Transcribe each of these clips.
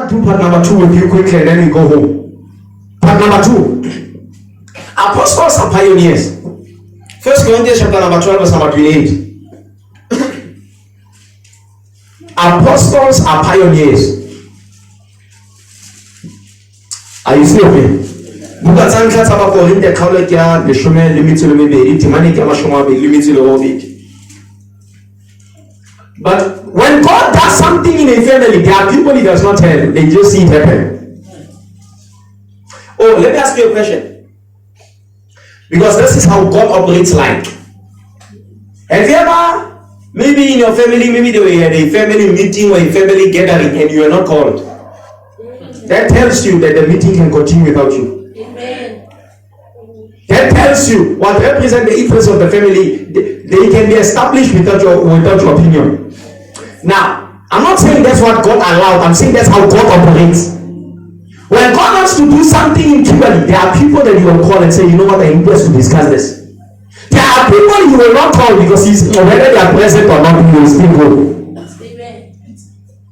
to do part number 2 with you quickly and then we go home. Part number 2. Apostles are pioneers. 1 Corinthians chapter number 12 verse number 28. Apostles are pioneers. Are you still with me? Buka tsanka tsa ba Korinte kgaolo ke ya 10:2 temane ke ya 2:2. But when God does something in a family, there are people he does not tell. They just see it happen. Oh, let me ask you a question. Because this is how God operates like. Have you ever, maybe in your family, maybe they had a family meeting or a family gathering and you are not called? That tells you that the meeting can continue without you. Amen. That tells you what represents the interests of the family. They can be established without your opinion. Now, I'm not saying that's what God allowed. I'm saying that's how God operates. When God wants to do something in Kimberley, there are people that you will call and say, you know what, I need us to discuss this. There are people you will not call because whether they are present or not, you will still go. Amen.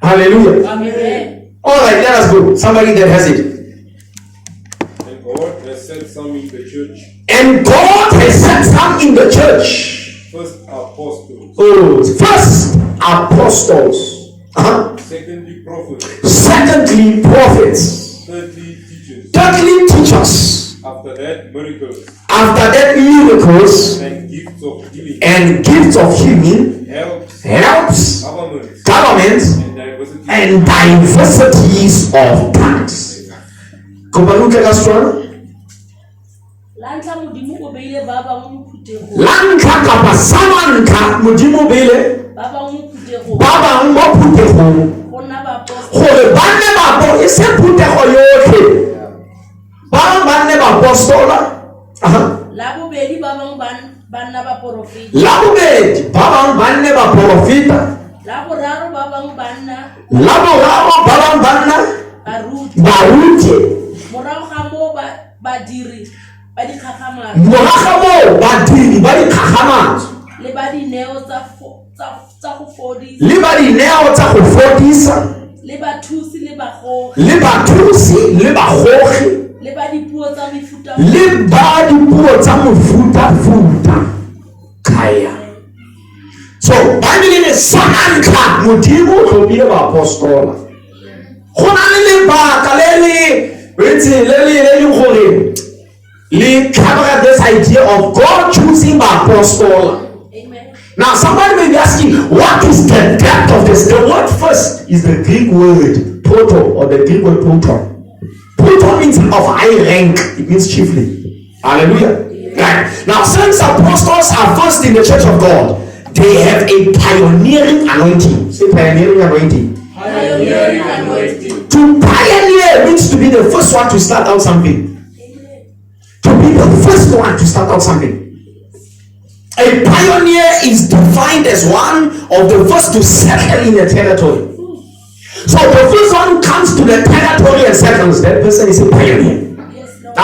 Hallelujah. Amen. All right, let us go. Somebody that has it. And God has set some in the church. And God has set some in the church. First apostles. Oh, first apostles. Secondly prophets. Secondly prophets. Thirdly teachers. Thirdly teachers. After that miracles. After that miracles. And gifts of healing. And gifts of healing. Helps. Governments. And diversities of tongues. Kubaluke kaswa. Lanka kapasamanka mudimu bele. Baba moputeko. Hore banne babo ise puteko yoke. Baba banne bapostola. Labo bedi baba banna ba profita. Labo bedi baba banne ba profita. Labo raro baba banna baruti. Morao khamo badiri badi khakhamata. Morao badiri badi khakhamata. Le badi neo tsa go fodisa. Le badi neo tsa go fodisa. Le bathusi le bagogi. Le bathusi le bagogi. Le badi puo tsa mefuta. Le badi puo tsa mefuta. Kaya. So, Bible is sananka modimo go be ba apostola. Gona le ba ka le gore le cover this idea of God choosing by apostola. Amen. Now somebody may be asking, what is the depth of this? The word first is the Greek word proto, or the Greek word proton. Proton means of high rank. It means chiefly. Hallelujah. Right. Now since apostles are first in the church of God, they have a pioneering anointing. Say pioneering anointing. Pioneering anointing. To pioneer means to be the first one to start out something. To be the first one to start out something. A pioneer is defined as one of the first to settle in a territory. So the first one comes to the territory and settles. That person is a pioneer. Yes, Lord.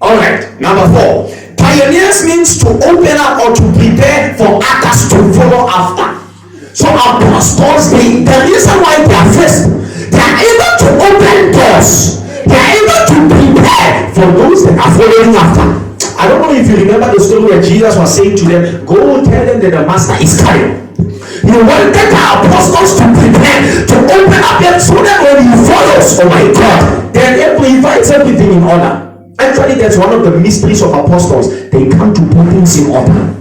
Alright, number 4. Pioneers means to open up or to prepare for others to follow after. So apostles, the reason why they are first, they are able to open doors. They are able to prepare for those that are following after. I don't know if you remember the story where Jesus was saying to them, go tell them that the master is coming. You wanted the apostles to prepare, to open up them so that when he follows, oh my God, then he invites everything in order. Actually, that's one of the mysteries of apostles. They come to put things in order.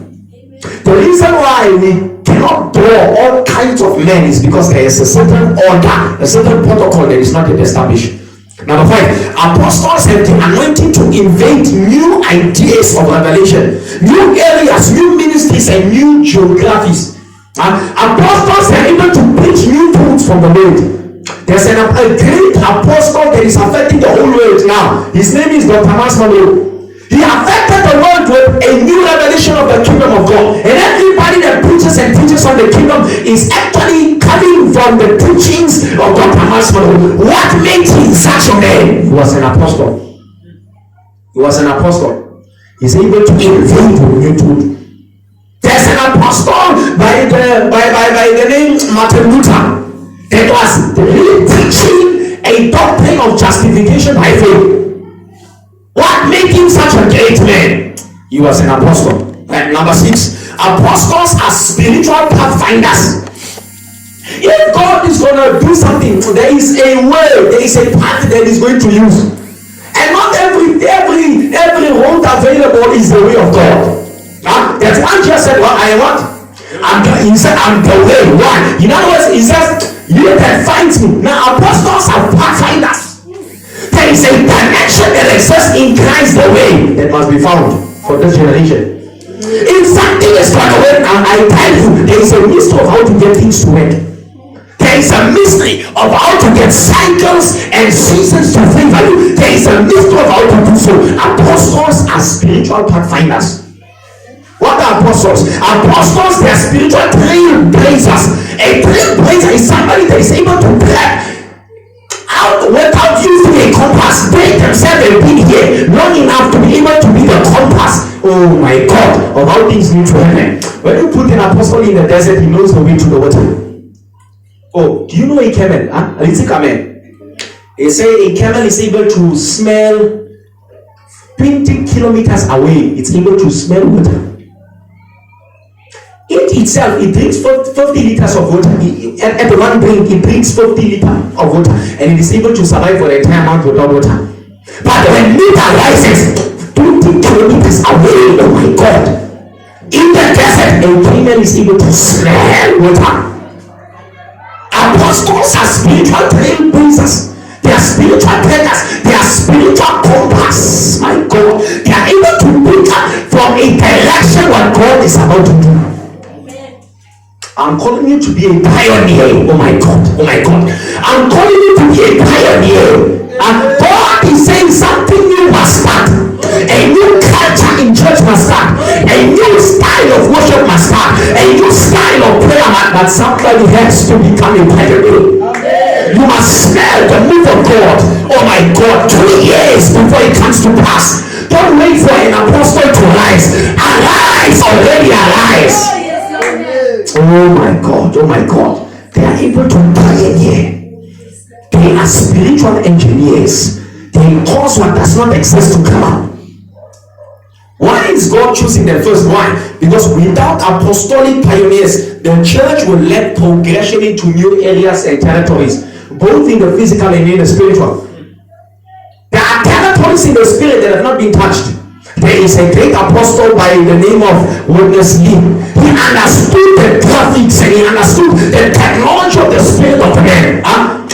The reason why we cannot draw all kinds of men is because there is a certain order, a certain protocol that is not yet established. Number 5, apostles have the anointing to invent new ideas of revelation, new areas, new ministries, and new geographies. Apostles are able to preach new truths from the Lord. There's a great apostle that is affecting the whole world now. His name is Dr. Masmalo. He affected the world with a new revelation of the kingdom of God. And everybody that preaches and teaches on the kingdom is actually coming from the teachings of Dr. Masmalo. What made him such a man? He was an apostle. He was an apostle. He's able to invent new truth. There's an apostle by the name Martin Luther that was really teaching a a doctrine of justification by faith. What made him such a great man? He was an apostle. And number 6, apostles are spiritual pathfinders. If God is going to do something, there is a way, there is a path that He's going to use. And not every road available is the way of God. That one just said, "Well, I want." He said, "I'm the way." Why? In other words, he says, "You can find me." Now, apostles are pathfinders. There is a dimension that exists in Christ, the way that must be found for this generation. If something is going to work, and I tell you, there is a mystery of how to get things to work. There is a mystery of how to get cycles and seasons to favor you. There is a mystery of how to do so. Apostles are spiritual pathfinders. What are apostles? Apostles, they are spiritual trailblazers. A trailblazer is somebody that is able to track out without using a compass. They themselves have been here long enough to be able to be the compass. Oh my God, of how things need to happen. When you put an apostle in the desert, he knows the way to the water. Oh, do you know a camel? Ntsikelelo. They say a camel is able to smell 20 kilometers away. It's able to smell water. It itself, it drinks 50 liters of water. At the one drink, it drinks 50 liters of water, and it is able to survive for the entire month without water. But when it rises 20 kilometers away, oh my God, in the desert, a camel is able to smell water. Apostles are spiritual trailblazers. They are spiritual trekkers. They are spiritual compass. My God, they are able to pick up from a direction what God is about to do. I'm calling you to be a pioneer. Oh my God. Oh my God. I'm calling you to be a pioneer. And God is saying something new must start. A new culture in church must start. A new style of worship must start. A new style of prayer. But somebody has to become a pioneer. You must smell the move of God. Oh my God. 2 years before it comes to pass. Don't wait for an apostle to rise. Arise, already arise. Oh my God, oh my God. They are able to pioneer. They are spiritual engineers. They cause what does not exist to come up. Why is God choosing them first? Why? Because without apostolic pioneers, the church will lack progression into new areas and territories, both in the physical and in the spiritual. There are territories in the spirit that have not been touched. There is a great apostle by the name of Witness Lee. He understood the graphics and he understood the technology of the spirit of man.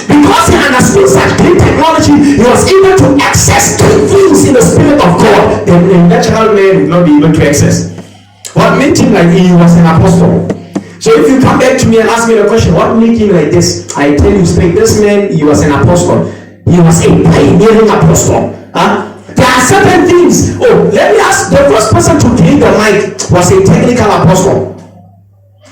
Because he understood such great technology, he was able to access great things in the spirit of God that a natural man would not be able to access. What made him like he was an apostle? So if you come back to me and ask me the question, what made him like this? I tell you straight, this man, he was an apostle. He was a pioneering apostle. There are certain things. Oh, let me ask. The first person to create the mic was a technical apostle.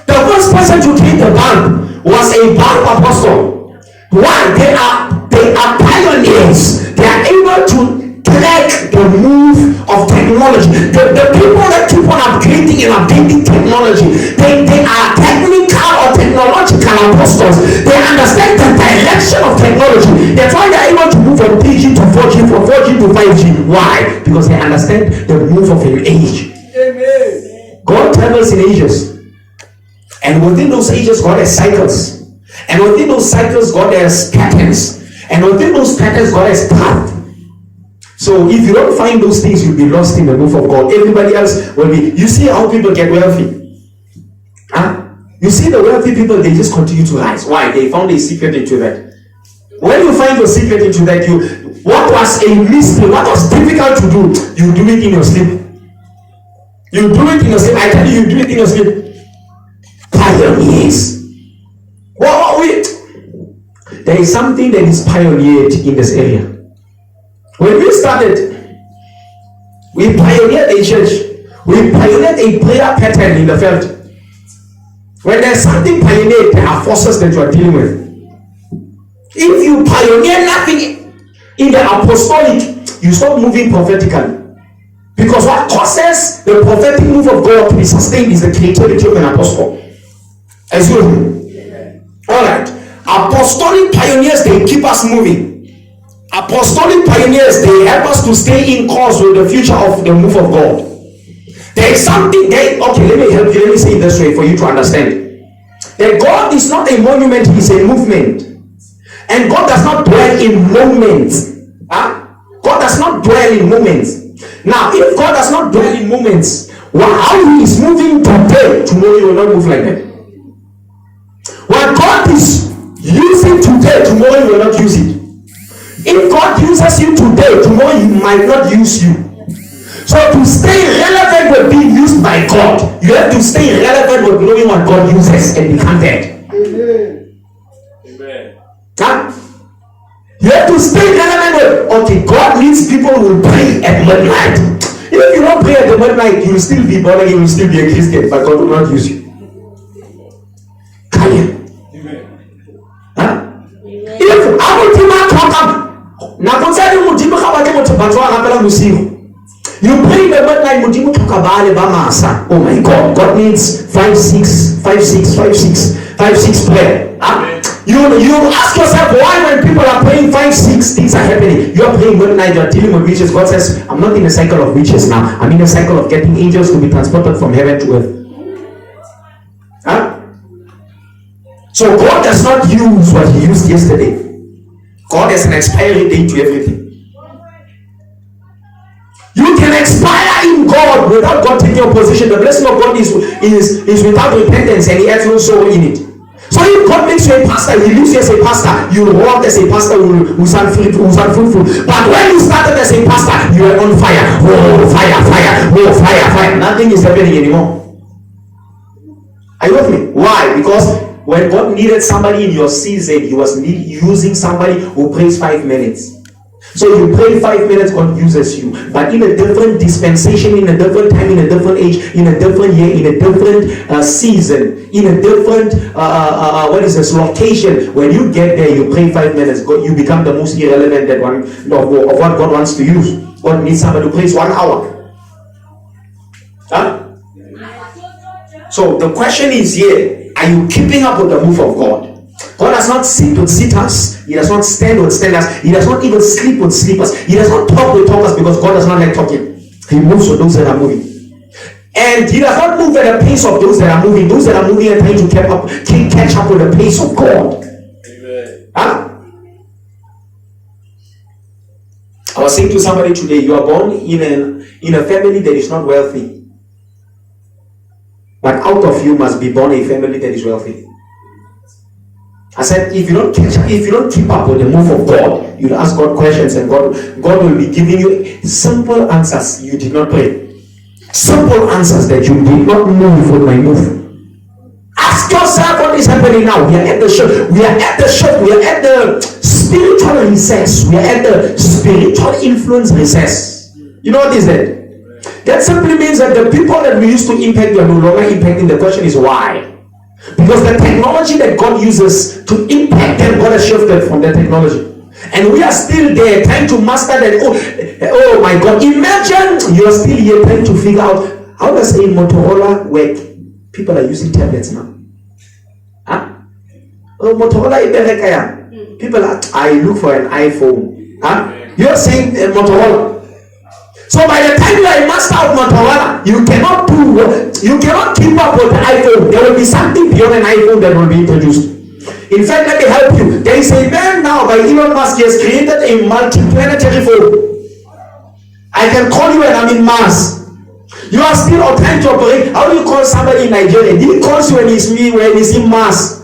The first person to create the bulb was a bulb apostle. Why? They are pioneers. They are able to track the move of technology. The people that keep on upgrading and updating technology, they are technical or technological apostles. They understand the direction of technology. That's why they are able to move from 3G to 4G, from 4G to 5G. Why? Because they understand the move of an age. Amen. God travels in ages. And within those ages, God has cycles. And within those cycles, God has patterns. And within those patterns, God has path. So if you don't find those things, you'll be lost in the move of God. Everybody else will be. You see how people get wealthy. You see the wealthy people, they just continue to rise. Why? They found a secret into that. When you find your secret into that, what was a mystery, what was difficult to do, you do it in your sleep. You do it in your sleep. I tell you, you do it in your sleep. Pioneers. Well, wait. There is something that is pioneered in this area. When we started, we pioneered a church. We pioneered a prayer pattern in the field. When there's something pioneered, there are forces that you are dealing with. If you pioneer nothing in the apostolic, you stop moving prophetically. Because what causes the prophetic move of God to be sustained is the creativity of an apostle. Excuse me. Alright. Apostolic pioneers, they keep us moving. Apostolic pioneers, they help us to stay in course with the future of the move of God. There is something there. Okay, let me help you. Let me say it this way for you to understand. That God is not a monument, He is a movement. And God does not dwell in moments. God does not dwell in moments. Now, if God does not dwell in moments, how He is moving today, tomorrow He will not move like that. What God is using today, tomorrow He will not use it. If God uses you today, tomorrow He might not use you. So to stay relevant with being used by God, you have to stay relevant with knowing what God uses and become that. Amen. Amen. Huh? You have to stay relevant with, okay, God needs people who will pray at midnight. If you don't pray at the midnight, you will still be born again, you will still be a Christian, but God will not use you. Can you? Huh? If I will do my talk, now concerning Mujibu Kabaka to Batwa Musimu. You pray the midnight Mujimu Kabale Bamasa. Oh my God, God needs 5-6 prayer. You ask yourself why when people are praying 5-6 things are happening. You are praying midnight, you are dealing with witches. God says, I'm not in a cycle of witches now. I'm in a cycle of getting angels to be transported from heaven to earth. Huh? So God does not use what He used yesterday. God has an expiry date to everything. You can expire in God without God taking your position. The blessing of God is without repentance, and He has no soul in it. So if God makes you a pastor, He leaves you as a pastor, you will walk as a pastor who sound fruitful. But when you started as a pastor, you were on fire. Oh, fire. Oh, fire. Nothing is happening anymore. Are you with me? Why? Because when God needed somebody in your season, He was using somebody who prays 5 minutes. So you pray 5 minutes, God uses you. But in a different dispensation, in a different time, in a different age, in a different year, in a different season, in a different location. When you get there, you pray 5 minutes. God, you become the most irrelevant one of what God wants to use. God needs somebody who prays 1 hour. Huh? So the question is here: are you keeping up with the move of God? God does not sit with sitters. He does not stand with standers. He does not even sleep with sleepers. He does not talk with talkers, because God does not like talking. He moves with those that are moving. And He does not move at the pace of those that are moving. Those that are moving are trying to catch up with the pace of God. Amen. Huh? I was saying to somebody today, you are born in a family that is not wealthy. But out of you must be born a family that is wealthy. I said, if you don't keep up with the move of God, you'll ask God questions, and God will be giving you simple answers. You did not pray. Simple answers that you did not move with my move. Ask yourself what is happening now. We are at the shop. We are at the spiritual recess. We are at the spiritual influence recess. You know what is that? That simply means that the people that we used to impact, we are no longer impacting. The question is why? Because the technology that God uses to impact them, God has shifted from that technology. And we are still there trying to master that. Oh my God. Imagine you are still here trying to figure out, how does a Motorola work? People are using tablets now. Huh? Oh, Motorola is people are, I look for an iPhone. Huh? You are saying Motorola. So by the time you are a master of Motorola, you cannot keep up with the iPhone. There will be something beyond an iPhone that will be introduced. In fact, let me help you. There is a man now by Elon Musk. He has created a multi-planetary phone. I can call you and I'm in Mars. You are still trying to operate. How do you call somebody in Nigeria? He calls you when he's in Mars.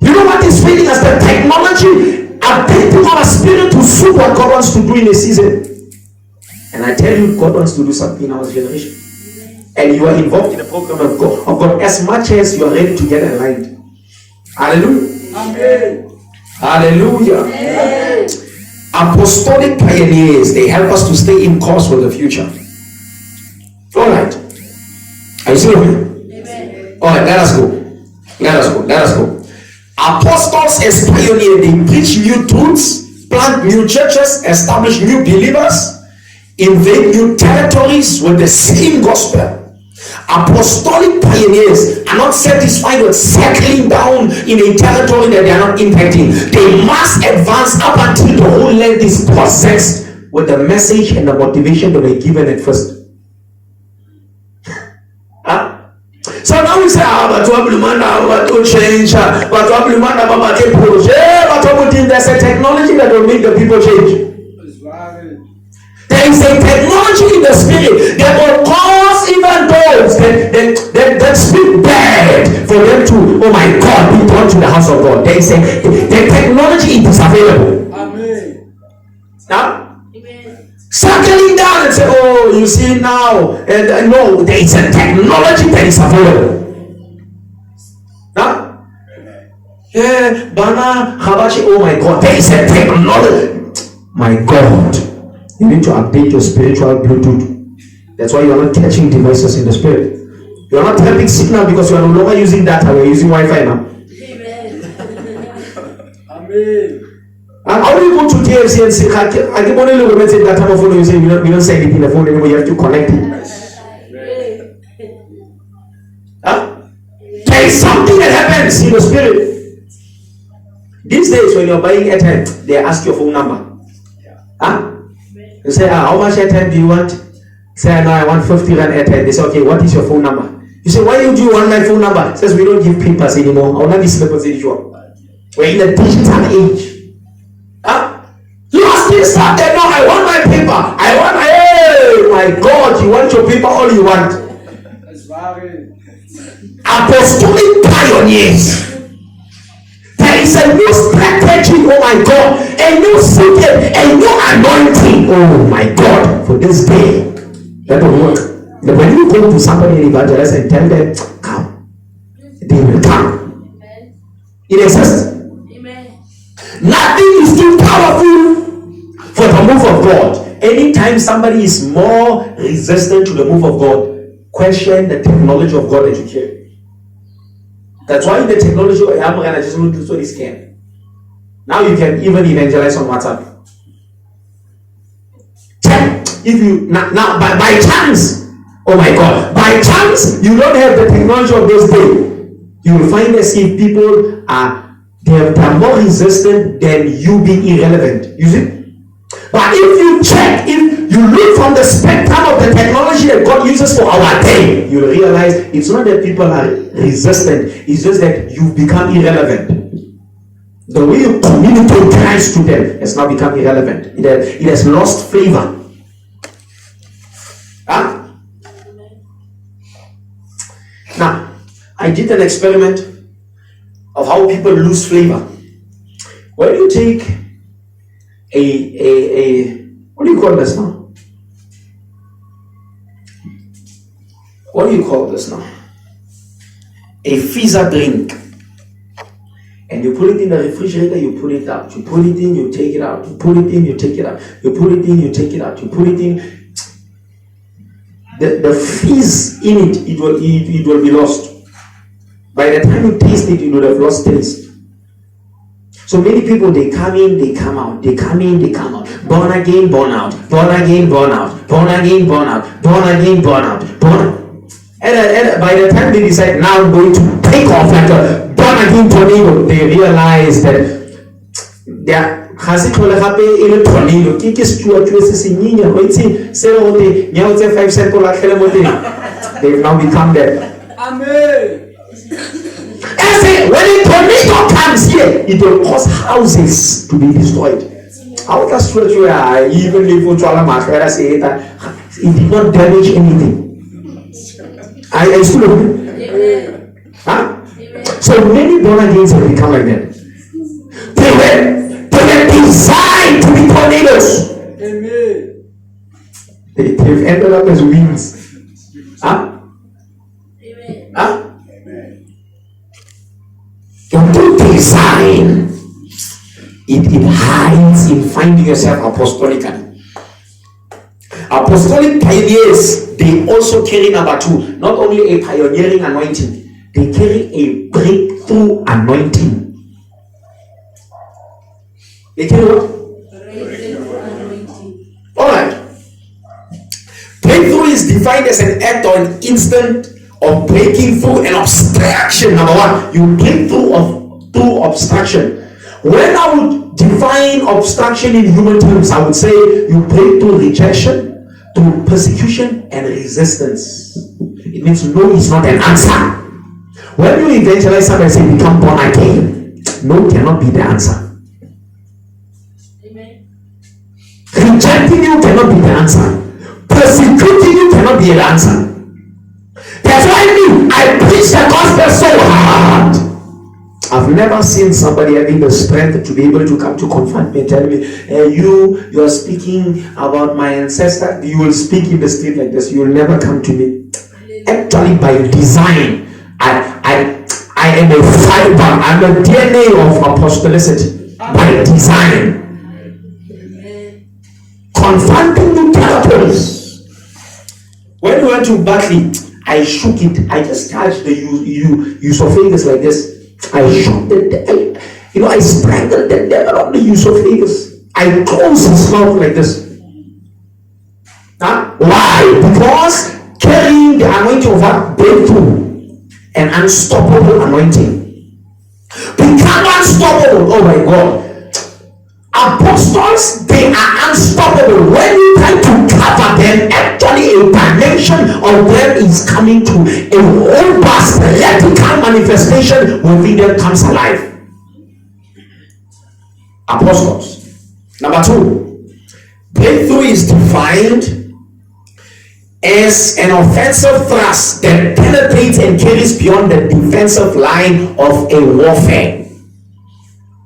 You know what is failing us? The technology updating our spirit to suit what God wants to do in a season. And I tell you, God wants to do something in our generation. And you are involved in the program of God as much as you are ready to get aligned. Hallelujah. Amen. Hallelujah. Amen. Apostolic pioneers, they help us to stay in course with the future. Alright. Are you still with me? Amen. Alright, let us go. Apostles as pioneers, they preach new truths, plant new churches, establish new believers, invade new territories with the same gospel. Apostolic pioneers are not satisfied with settling down in a territory that they are not impacting. They must advance up until the whole land is possessed with the message and the motivation that they given at first. So now we say, but to change, there's a technology that will make the people change. There is a technology in the spirit that will cause even those that speak bad for them to, oh my God, be brought to the house of God. There is the technology is available. Amen. Now, settling down and say, oh, you see now, and no, there is a technology that is available. Now, yeah, Bana, Habachi, oh my God, there is a technology. My God. You need to update your spiritual Bluetooth. That's why you are not catching devices in the spirit. You are not having signal because you are no longer using data. We are using Wi-Fi now. Amen. Amen. And how do you go to KFC and say, I keep on looking at that time of phone you say we don't say it in the phone anymore. You have to connect it. Huh? There is something that happens in the spirit. These days when you're buying airtime, they ask your phone number. Huh? You say, how much airtime do you want? Say, no, I want 50 rand airtime. They say, okay, what is your phone number? You say, why do you want my phone number? It says, we don't give papers anymore. We're in the digital age. Huh? Last thing started, no, I want my paper. Hey, my God, you want your paper, all you want. Apostolic pioneers. There is a new strategy, oh my God, a new secret, a new anointing, oh my God, for this day. That will work. When you go to somebody and evangelize and tell them, come, they will come. It exists. Amen. Nothing is too powerful for the move of God. Anytime somebody is more resistant to the move of God, question the technology of God that you carry. That's why the technology I just want to do so this can. Now you can even evangelize on WhatsApp. If you now by chance, oh my God, by chance you don't have the technology of those days, you will find as if people are more resistant than you being irrelevant. You see? But if you check, if you look from the spectrum of the technology that God uses for our day, you'll realize it's not that people are resistant, it's just that you've become irrelevant. The way you communicate Christ to them has now become irrelevant. It has lost flavor. Huh? Now, I did an experiment of how people lose flavor. When you take what do you call this now? What do you call this now? A fizzer drink. And you put it in the refrigerator, you put it out. You put it in, you take it out. You put it in, you take it out. You put it in, you take it out. You put it in. The fizz in it, it will be lost. By the time you taste it, you would have lost taste. So many people, they come in, they come out. They come in, they come out. Born again, born out. Born again, born out. Born again, born out. Born again, born out. And by the time they decide, now I'm going to take off like a born again tornado, they realize that they are tornado. They've now become dead. Amen. When a tornado comes here, it will cause houses to be destroyed. How can stretch where even if you say that it did not damage anything? I still huh? So many born agains have become like that. They were designed to be tornadoes. Amen. They've ended up as winds. Huh? Amen. Huh? Your good design, it hides in finding yourself apostolically. Apostolic pioneers, they also carry number two, not only a pioneering anointing, they carry a breakthrough anointing. They carry what? Breakthrough anointing. Alright. Breakthrough is defined as an act or an instant of breaking through an obstruction. Number one, you break through obstruction. When I would define obstruction in human terms, I would say you break through rejection, through persecution and resistance. It means no is not an answer. When you evangelize somebody, say become born again, no cannot be the answer. Amen. Rejecting you cannot be the answer. Persecuting you cannot be the answer. That's why I preach the gospel so hard. I've never seen somebody having the strength to be able to come to confront me and tell me, you are speaking about my ancestor. You will speak in the street like this. You will never come to me. Actually, by design, I am a fiber. I'm a DNA of apostolicity. By design. Confronting new territories. When we went to Bartley, I shook it. I just touched the esophagus like this. I shook it. I strangled the devil on the esophagus. I closed his mouth like this. Huh? Why? Because carrying the anointing of what? Breakthrough. An unstoppable anointing. Become unstoppable. Oh my God. Apostles, they are unstoppable. When you try to cover them, actually a dimension of them is coming to a robust, radical manifestation within them comes alive. Apostles. Number two, breakthrough is defined as an offensive thrust that penetrates and carries beyond the defensive line of a warfare.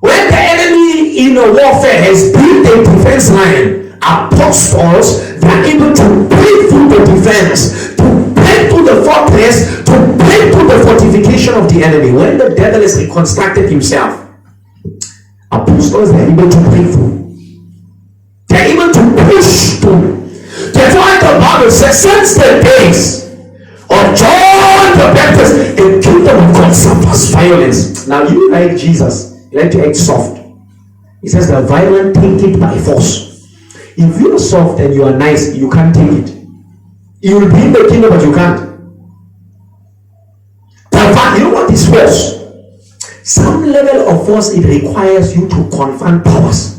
When the enemy in a warfare has built a defense line, apostles, they are able to break through the defense, to break through the fortress, to break through the fortification of the enemy. When the devil has reconstructed himself, apostles, they are able to break through. They are able to push through. That's why the Bible says, since the days of John the Baptist, the kingdom of God suffers violence. Now you like Jesus. You like to act soft. He says the violent take it by force. If you are soft and you are nice, you can't take it. You will be in the kingdom, but you can't. You know what is force? Some level of force, it requires you to confront powers.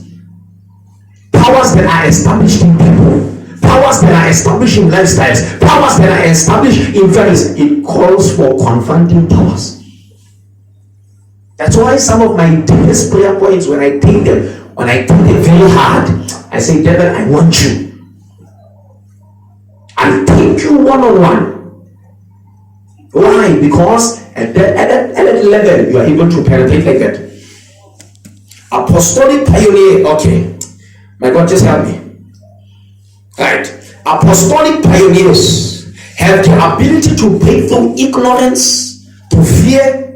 Powers that are established in people. Powers that are established in lifestyles. Powers that are established in families. It calls for confronting powers. That's why some of my deepest prayer points, when I take them very hard, I say, devil, I want you. I'll take you one-on-one. Why? Because at that level, you are able to penetrate like that. Apostolic pioneer, okay. My God, just help me. Right. Apostolic pioneers have the ability to break through ignorance, to fear,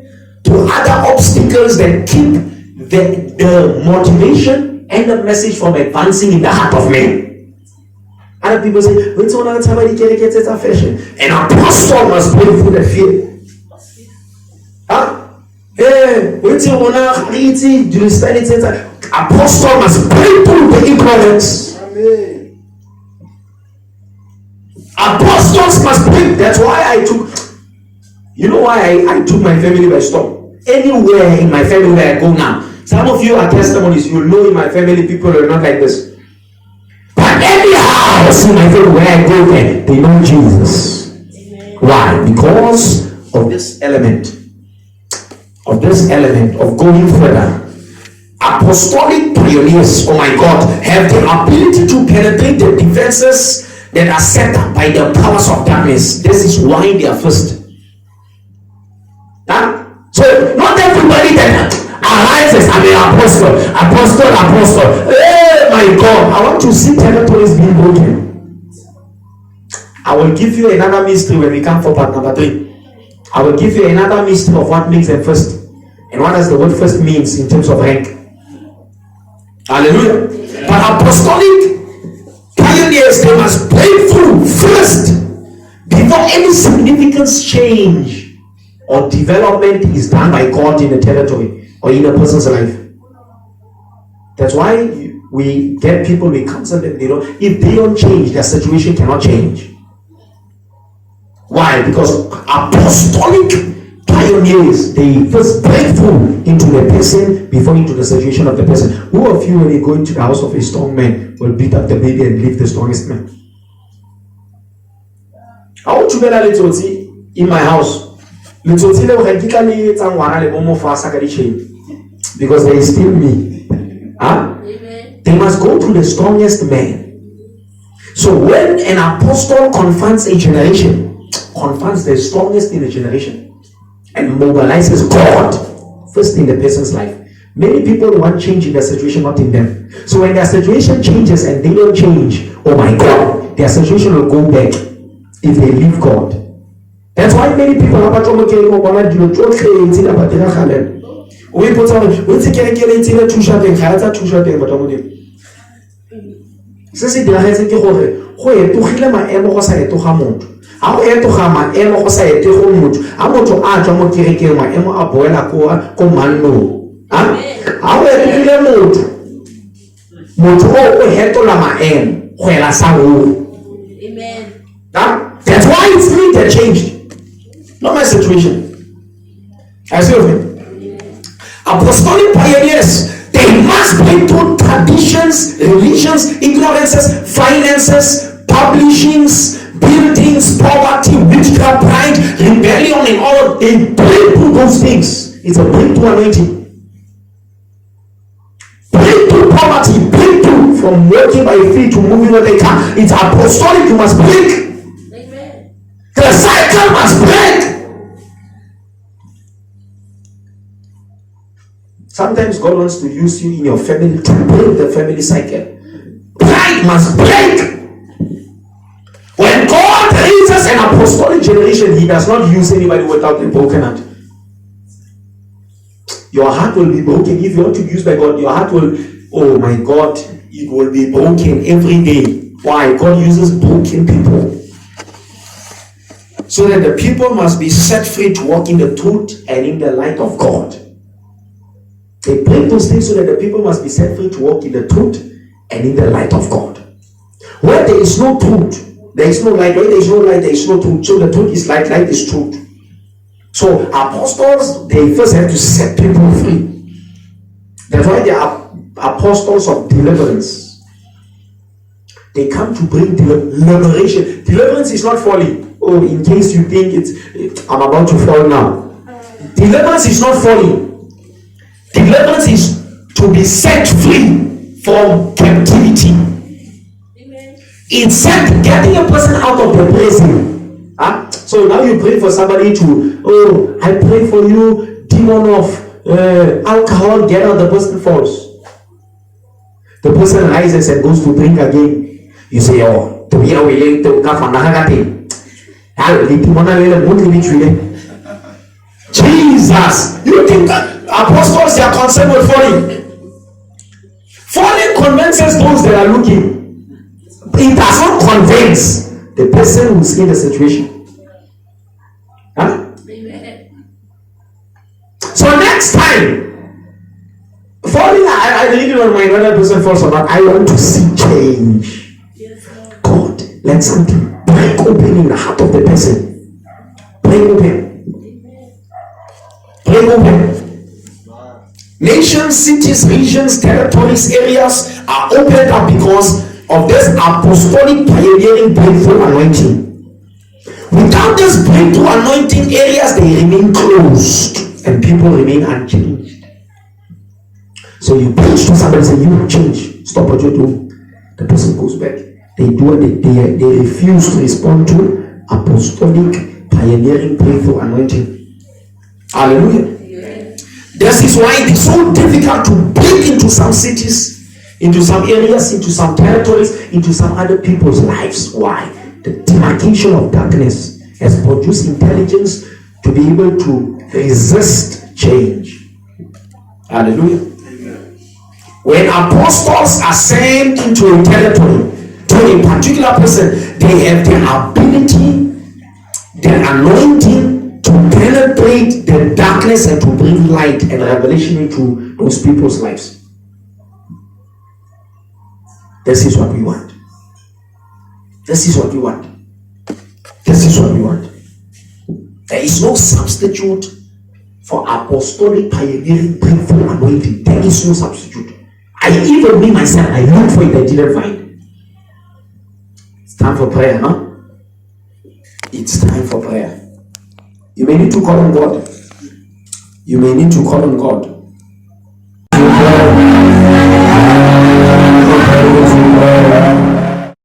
to other obstacles that keep the motivation and the message from advancing in the heart of men. Other people say, an apostle must break through the fear. Apostle must break through the ignorance. Apostles must break. That's why I took my family by storm. Anywhere in my family where I go now, some of you are testimonies. You know in my family people are not like this. But any house in my family where I go there, they know Jesus. Amen. Why? Because of this element of going further. Apostolic pioneers, oh my God, have the ability to penetrate the defenses that are set up by the powers of darkness. This is why they are first. So not everybody that arises, I'm an apostle. Oh my God, I want to see territories being broken. I will give you another mystery when we come for part number 3. I will give you another mystery of what makes them first. And what does the word first means in terms of rank. Hallelujah. But apostolic pioneers, they must break through first before any significant change or development is done by God in a territory or in a person's life. That's why we get people, we counsel them, if they don't change, their situation cannot change. Why? Because apostolic pioneers, they first break through into the person before into the situation of the person. Who of you, when you go into the house of a strong man, will beat up the baby and leave the strongest man? I want to be a in my house. Because they is still me. Huh? They must go to the strongest man. So when an apostle confronts a generation, confronts the strongest in the generation, and mobilizes God first in the person's life. Many people want change in their situation, not in them. So when their situation changes and they don't change, oh my God, their situation will go back if they leave God. That's why many people are not going That's why it's me that changed. Not my situation. I see it. Apostolic pioneers, they must break through traditions, religions, ignorances, finances, publishings, buildings, poverty, witchcraft, pride, rebellion, and all. They break through those things. It's a breakthrough anointing. Breakthrough poverty, breakthrough from working by feet to moving with a car. It's apostolic. You must break. Amen. The cycle must break. Sometimes God wants to use you in your family to break the family cycle. Pride must break. When God raises an apostolic generation, He does not use anybody without a broken heart. Your heart will be broken. If you want to be used by God, your heart will, oh my God, it will be broken every day. Why? God uses broken people. So that the people must be set free to walk in the truth and in the light of God. They break those things so that the people must be set free to walk in the truth and in the light of God. Where there is no truth, there is no light. Where there is no light, there is no truth. So the truth is light, light is truth. So apostles, they first have to set people free. That's why they are apostles of deliverance. They come to bring liberation. Deliverance is not falling. Oh, in case you think I'm about to fall now. Deliverance is not falling. Deliverance is to be set free from captivity. Amen. It's getting a person out of the prison. Huh? So now you pray for somebody to, oh, I pray for you, demon of alcohol, get out, the person falls. The person rises and goes to drink again. You say, oh, to be willing to come from Nahagati. Jesus, you think that apostles are concerned with falling? Falling convinces those that are looking. It does not convince the person who's in the situation. Huh? Amen. So next time, falling, I really don't mind whether the person falls or not. I want to see change. Yes, God, let something break open in the heart of the person. Break open. Break open. Nations, cities, regions, territories, areas are opened up because of this apostolic pioneering breakthrough anointing. Without this breakthrough anointing, areas they remain closed and people remain unchanged. So you preach to somebody, say, you will change. Stop what you're doing. The person goes back. They refuse to respond to apostolic pioneering breakthrough anointing. Hallelujah. This is why it is so difficult to break into some cities, into some areas, into some territories, into some other people's lives. Why? The demarcation of darkness has produced intelligence to be able to resist change. Hallelujah. Amen. When apostles are sent into a territory, to a particular person, they have the ability, the anointing, to penetrate the darkness and to bring light and revelation into those people's lives. This is what we want. This is what we want. This is what we want. There is no substitute for apostolic pioneering breakthrough anointing. There is no substitute. Even me myself, I looked for it, I didn't find. It's time for prayer, huh? It's time for prayer. You may need to call on God. You may need to call on God.